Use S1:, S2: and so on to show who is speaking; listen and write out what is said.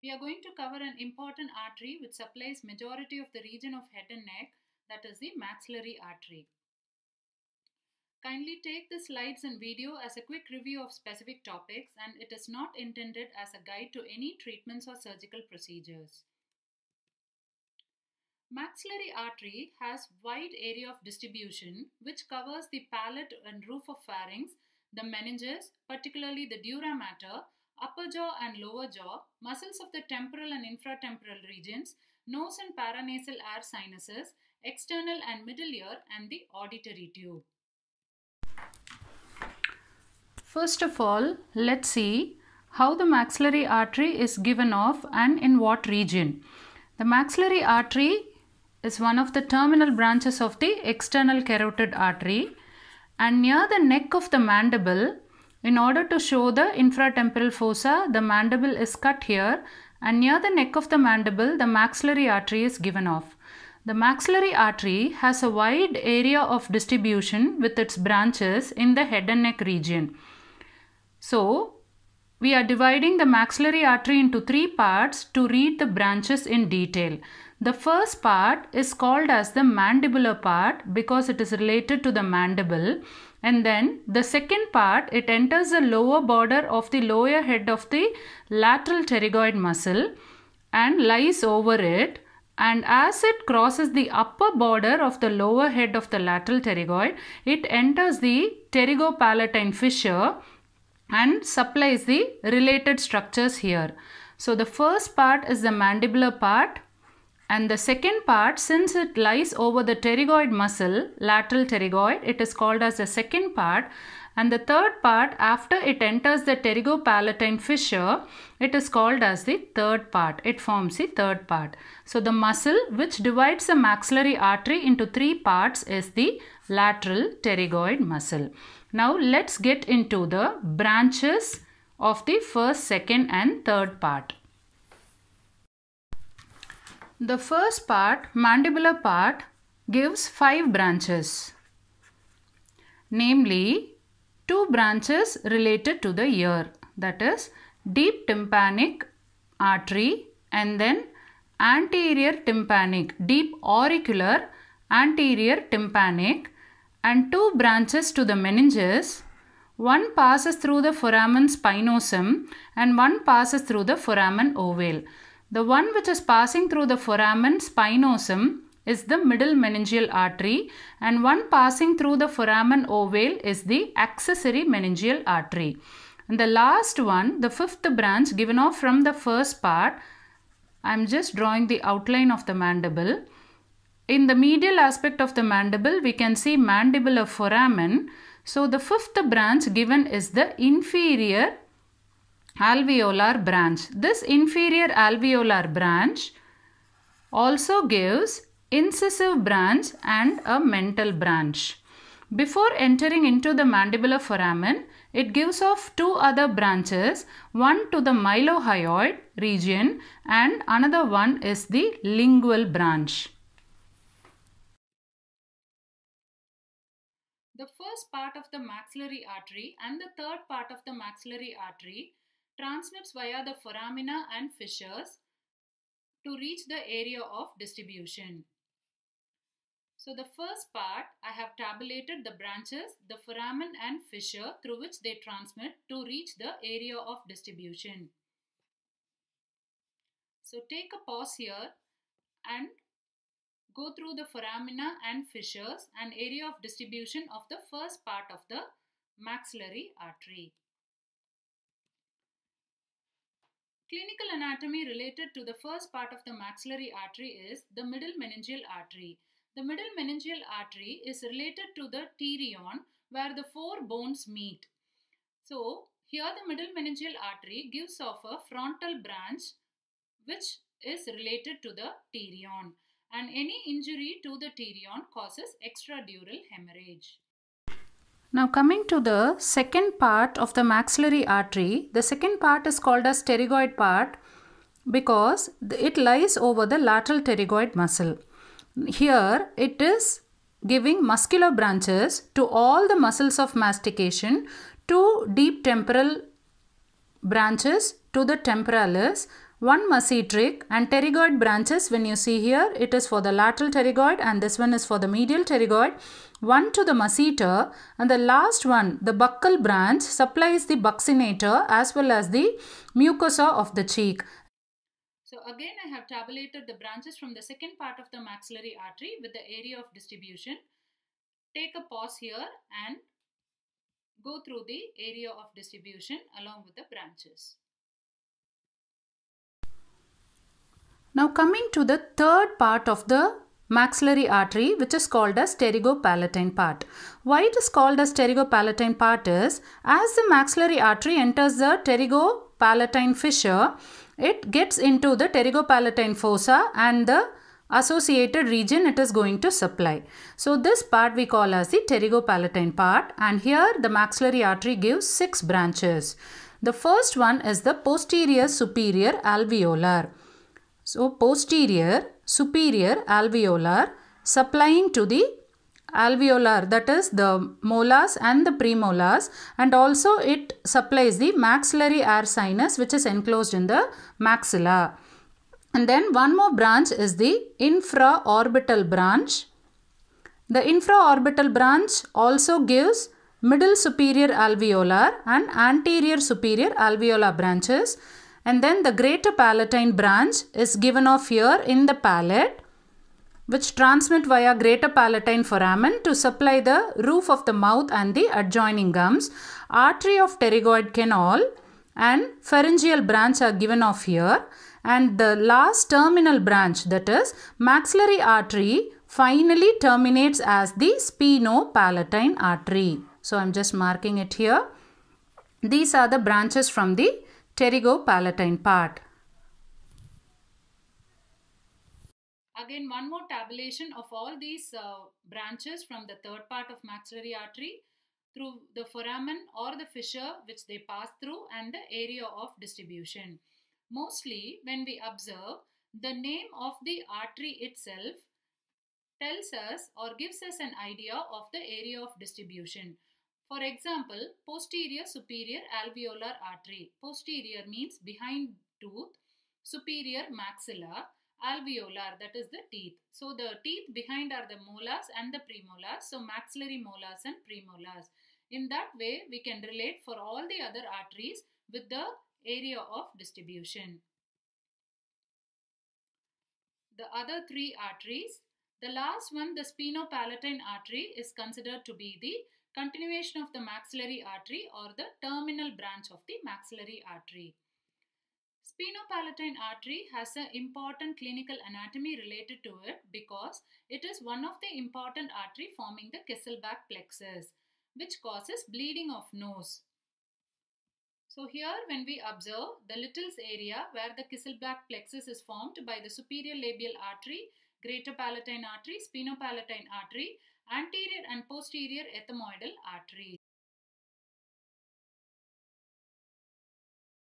S1: We are going to cover an important artery which supplies majority of the region of head and neck, that is the maxillary artery. Kindly take the slides and video as a quick review of specific topics, and it is not intended as a guide to any treatments or surgical procedures. Maxillary artery has wide area of distribution which covers the palate and roof of pharynx, the meninges, particularly the dura mater, upper jaw and lower jaw, muscles of the temporal and infratemporal regions, nose and paranasal air sinuses, external and middle ear, and the auditory tube. First of all, let's see how the maxillary artery is given off and in what region. The maxillary artery is one of the terminal branches of the external carotid artery, and near the neck of the mandible, in order to show the infratemporal fossa, the mandible is cut here, and near the neck of the mandible, the maxillary artery is given off. The maxillary artery has a wide area of distribution with its branches in the head and neck region. So, we are dividing the maxillary artery into three parts to read the branches in detail. The first part is called as the mandibular part because it is related to the mandible, and then the second part, it enters the lower border of the lower head of the lateral pterygoid muscle and lies over it, and as it crosses the upper border of the lower head of the lateral pterygoid, it enters the pterygopalatine fissure and supplies the related structures here. So the first part is the mandibular part, and the second part, since it lies over the pterygoid muscle, lateral pterygoid, it is called as the second part, and the third part, after it enters the pterygopalatine fissure, it is called as the third part. It forms the third part. So the muscle which divides the maxillary artery into three parts is the lateral pterygoid muscle. Now let's get into the branches of the first, second and third part. The first part, mandibular part, gives 5 branches, namely 2 branches related to the ear, that is deep tympanic artery and then anterior tympanic, deep auricular anterior tympanic, and 2 branches to the meninges. One passes through the foramen spinosum and one passes through the foramen ovale. The one which is passing through the foramen spinosum is the middle meningeal artery, and one passing through the foramen ovale is the accessory meningeal artery. And the last one, the 5th branch given off from the first part, I am just drawing the outline of the mandible. In the medial aspect of the mandible, we can see mandibular foramen. So the 5th branch given is the inferior alveolar branch. This inferior alveolar branch also gives incisive branch and a mental branch. Before entering into the mandibular foramen, it gives off 2 other branches, one to the mylohyoid region and another one is the lingual branch. The first part of the maxillary artery and the third part of the maxillary artery transmits via the foramina and fissures to reach the area of distribution. So the first part, I have tabulated the branches, the foramen and fissure through which they transmit to reach the area of distribution. So take a pause here and go through the foramina and fissures and area of distribution of the first part of the maxillary artery. Clinical anatomy related to the first part of the maxillary artery is the middle meningeal artery. The middle meningeal artery is related to the pterion where the 4 bones meet. So here the middle meningeal artery gives off a frontal branch which is related to the pterion, and any injury to the pterion causes extradural hemorrhage. Now coming to the second part of the maxillary artery, the second part is called as pterygoid part because it lies over the lateral pterygoid muscle. Here it is giving muscular branches to all the muscles of mastication, 2 deep temporal branches to the temporalis, one Masseteric, and pterygoid branches, when you see here, it is for the lateral pterygoid and this one is for the medial pterygoid. One to the masseter, and the last one, the buccal branch, supplies the buccinator as well as the mucosa of the cheek. So again I have tabulated the branches from the second part of the maxillary artery with the area of distribution. Take a pause here and go through the area of distribution along with the branches. Now coming to the third part of the maxillary artery, which is called as pterygopalatine part. Why it is called as pterygopalatine part is, as the maxillary artery enters the pterygopalatine fissure, it gets into the pterygopalatine fossa and the associated region it is going to supply. So this part we call as the pterygopalatine part, and here the maxillary artery gives 6 branches. The first one is the posterior superior alveolar. So posterior superior alveolar, supplying to the alveolar, that is the molars and the premolars, and also it supplies the maxillary air sinus which is enclosed in the maxilla. And then one more branch is the infraorbital branch. The infraorbital branch also gives middle superior alveolar and anterior superior alveolar branches. And then the greater palatine branch is given off here in the palate, which transmit via greater palatine foramen to supply the roof of the mouth and the adjoining gums. Artery of pterygoid canal and pharyngeal branch are given off here, and the last terminal branch, that is maxillary artery, finally terminates as the sphenopalatine artery. So I am just marking it here. These are the branches from the pterygopalatine part. Again, one more tabulation of all these branches from the third part of maxillary artery through the foramen or the fissure which they pass through and the area of distribution. Mostly when we observe, the name of the artery itself tells us or gives us an idea of the area of distribution. For example, posterior superior alveolar artery. Posterior means behind tooth, superior maxilla, alveolar, that is the teeth. So the teeth behind are the molars and the premolars. So maxillary molars and premolars. In that way we can relate for all the other arteries with the area of distribution. The other 3 arteries, the last one, the sphenopalatine artery, is considered to be the continuation of the maxillary artery or the terminal branch of the maxillary artery. Sphenopalatine artery has an important clinical anatomy related to it because it is one of the important artery forming the Kesselbach plexus, which causes bleeding of nose. So here when we observe the Little's area where the Kesselbach plexus is formed by the superior labial artery, greater palatine artery, sphenopalatine artery, anterior and posterior ethmoidal artery.